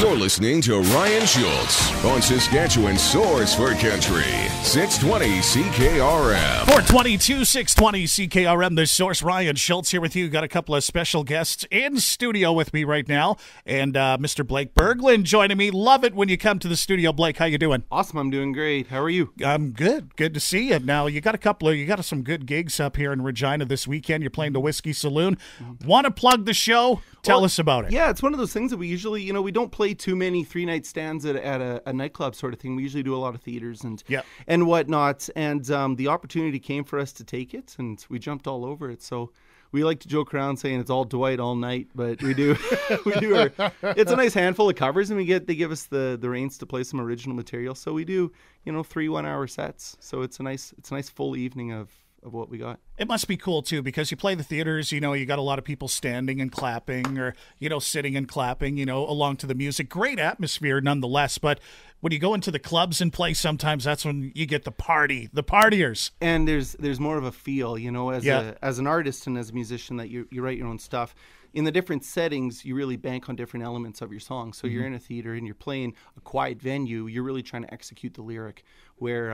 You're listening to Ryan Schultz on Saskatchewan's Source for Country, 620 CKRM. 422, 620 CKRM, the Source. Ryan Schultz here with you. Got a couple of special guests in studio with me right now. And Mr. Blake Berglund joining me. Love it when you come to the studio. Blake, how you doing? Awesome, I'm doing great. How are you? I'm good. Good to see you. Now, you got some good gigs up here in Regina this weekend. You're playing the Whiskey Saloon. Want to plug the show? Tell us about it. Yeah, it's one of those things that we usually, we don't play too many three-night stands at a nightclub sort of thing. We usually do a lot of theaters and whatnot. And the opportunity came for us to take it, and we jumped all over it. So we like to joke around saying it's all Dwight all night, but we do. It's a nice handful of covers, and they give us the reins to play some original material. So we do, 3 1-hour sets. So it's a nice full evening of what we got. It must be cool, too, because you play the theaters, you got a lot of people standing and clapping or, sitting and clapping, along to the music. Great atmosphere nonetheless, but when you go into the clubs and play, sometimes that's when you get the partiers. And there's more of a feel, as an artist and as a musician that you write your own stuff. In the different settings, you really bank on different elements of your song. So you're in a theater and you're playing a quiet venue, you're really trying to execute the lyric where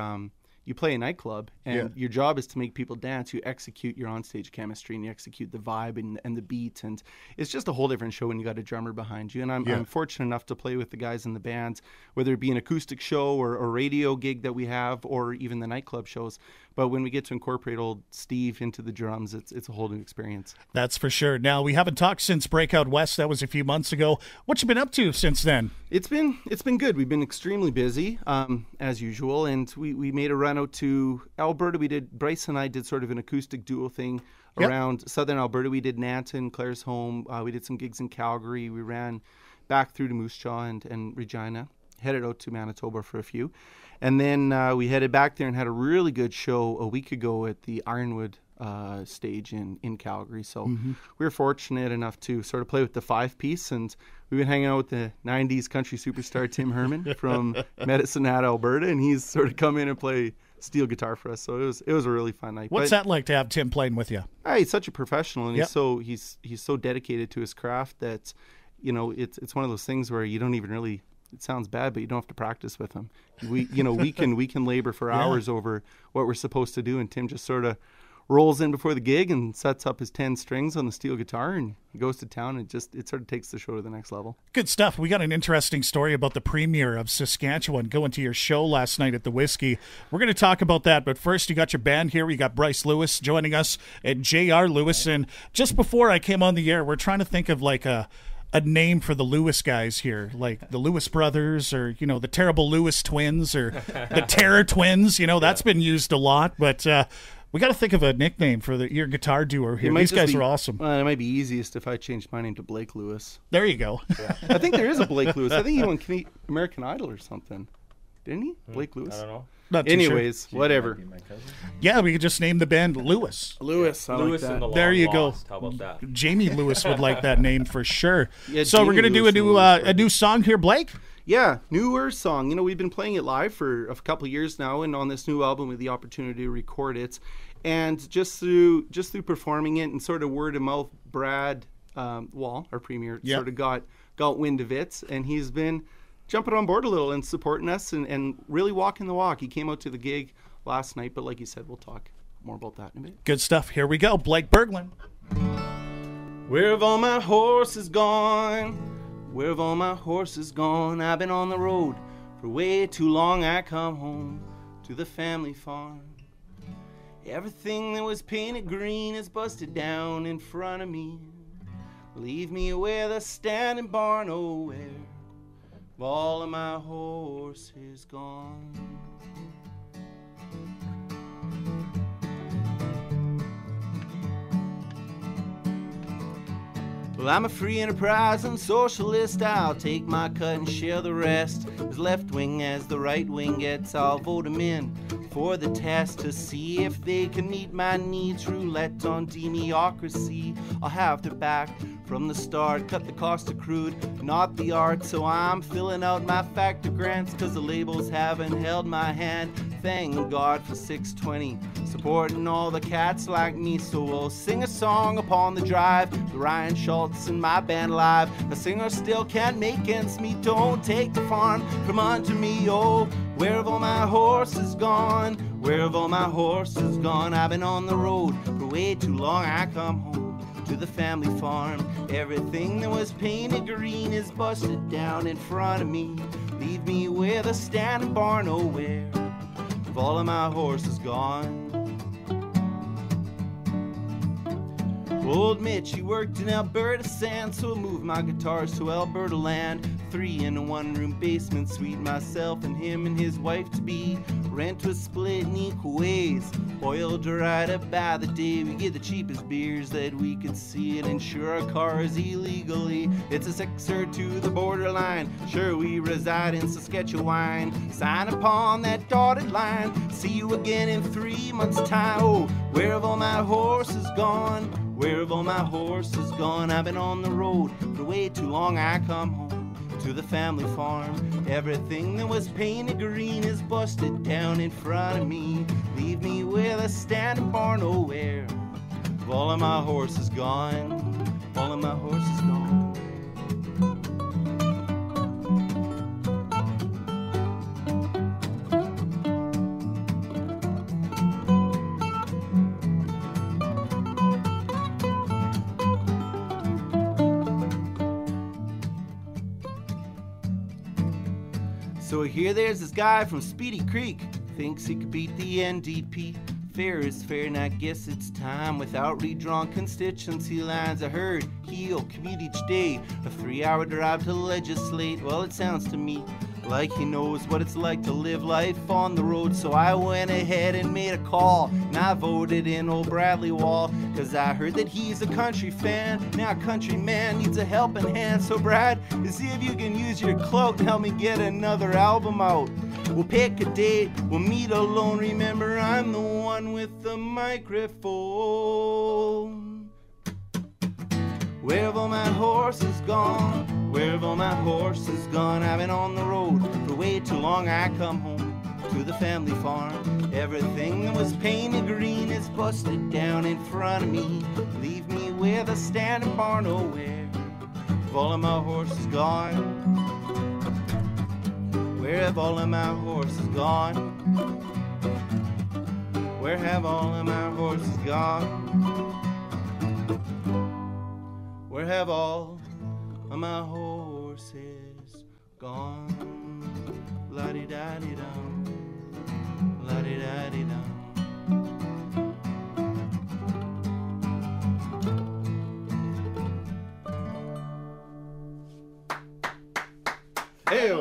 you play a nightclub, and your job is to make people dance. You execute your onstage chemistry, and you execute the vibe and the beat, and it's just a whole different show when you got a drummer behind you. And I'm fortunate enough to play with the guys in the bands, whether it be an acoustic show or a radio gig that we have, or even the nightclub shows. But when we get to incorporate old Steve into the drums, it's a whole new experience. That's for sure. Now, we haven't talked since Breakout West. That was a few months ago. What you been up to since then? It's been good. We've been extremely busy, as usual, and we made a run out to Alberta. Bryce and I did sort of an acoustic duo thing around southern Alberta. We did Nanton, Clare's home. We did some gigs in Calgary. We ran back through to Moose Jaw and Regina, headed out to Manitoba for a few. And then we headed back there and had a really good show a week ago at the Ironwood stage in Calgary. So we were fortunate enough to sort of play with the 5-piece, and we've been hanging out with the 90s country superstar Tim Herman from Medicine Hat, Alberta, and he's sort of come in and play steel guitar for us. So it was a really fun night. What's that like to have Tim playing with you? He's such a professional, and he's so dedicated to his craft that it's one of those things where you don't even really. It sounds bad, but you don't have to practice with him. We can labor for hours over what we're supposed to do, and Tim just sort of rolls in before the gig and sets up his 10 strings on the steel guitar, and he goes to town, and it sort of takes the show to the next level. Good stuff. We got an interesting story about the premier of Saskatchewan going to your show last night at the Whiskey. We're going to talk about that, but first you got your band here. You got Bryce Lewis joining us and J.R. Lewis, and just before I came on the air, we're trying to think of like a name for the Lewis guys here, like the Lewis brothers, or the Terrible Lewis twins, or the Terror twins. That's been used a lot, but we got to think of a nickname for your guitar duo here. These guys are awesome. It might be easiest if I changed my name to Blake Lewis. There you go. Yeah. I think there is a Blake Lewis. I think he won American Idol or something. Didn't he? Blake Lewis? I don't know. Anyways, whatever. Yeah, we could just name the band Lewis. Lewis, I Lewis like and that. the There you Lost. go. How about that? Jamie Lewis would like that name for sure. Yeah, so Jamie we're gonna do a new song here, Blake. Yeah, newer song. We've been playing it live for a couple of years now, and on this new album, we had the opportunity to record it, and just through performing it and sort of word of mouth, Brad Wall, our premier, sort of got wind of it, and he's been jumping on board a little and supporting us and really walking the walk. He came out to the gig last night, but like you said, we'll talk more about that in a bit. Good stuff. Here we go. Blake Berglund. Where have all my horses gone? Where have all my horses gone? I've been on the road for way too long. I come home to the family farm. Everything that was painted green is busted down in front of me. Leave me with a standing bar nowhere. All of my horses gone. Well, I'm a free enterprise and socialist. I'll take my cut and share the rest. As left wing as the right wing gets, I'll vote them in for the test to see if they can meet my needs. Roulette on democracy. I'll have to back from the start, cut the cost of crude, not the art. So I'm filling out my factor grants, cause the labels haven't held my hand. thank God for 620, supporting all the cats like me. So we'll sing a song upon the drive, the Ryan Schultz and my band live. A singer still can't make ends meet, don't take the farm from under me. Oh, where have all my horses gone? Where have all my horses gone? I've been on the road for way too long. I come home to the family farm. Everything that was painted green is busted down in front of me. Leave me with a standing barn. Oh, where have all of my horses gone? Old Mitch, he worked in Alberta sand, so I moved my guitars to Alberta land. 3 in a 1-room basement suite, myself and him and his wife to be. Rent was split in equal ways, oiled right up by the day. We get the cheapest beers that we could see and insure our cars illegally. It's a 6er to the borderline, sure we reside in Saskatchewan. Sign upon that dotted line, see you again in 3 months' time. Oh, where have all my horses gone? Where have all my horses gone? I've been on the road for way too long. I come home to the family farm. Everything that was painted green is busted down in front of me. Leave me with a standing barn. Oh, where have all of my horses gone? All of my horses gone. So here there's this guy from Speedy Creek, thinks he could beat the NDP. Fair is fair, and I guess it's time. Without redrawn constituency lines, I heard he'll commute each day a 3-hour drive to legislate. Well, it sounds to me like he knows what it's like to live life on the road. So I went ahead and made a call, and I voted in old Bradley Wall, cause I heard that he's a country fan. Now a country man needs a helping hand. So Brad, see if you can use your clout and help me get another album out. We'll pick a date, we'll meet alone. Remember, I'm the one with the microphone. Where have all my horses gone? Where have all my horses gone? I've been on the road for way too long. I come home to the family farm. Everything that was painted green is busted down in front of me. Leave me with a standing barn. Oh, where have all of my horses gone? Where have all of my horses gone? Where have all of my horses gone? Where have all of my horses gone? La-di-da-di-dum, la-di-da-di-dum. Hey.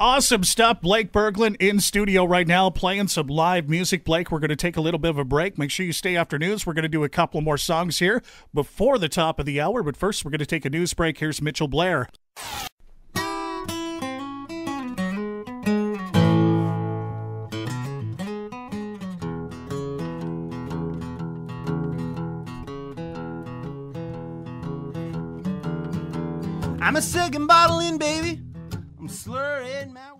Awesome stuff. Blake Berglund in studio right now playing some live music. Blake, we're going to take a little bit of a break. Make sure you stay after news. We're going to do a couple more songs here before the top of the hour. But first, we're going to take a news break. Here's Mitchell Blair. I'm a second bottle in, baby. I'm slurring my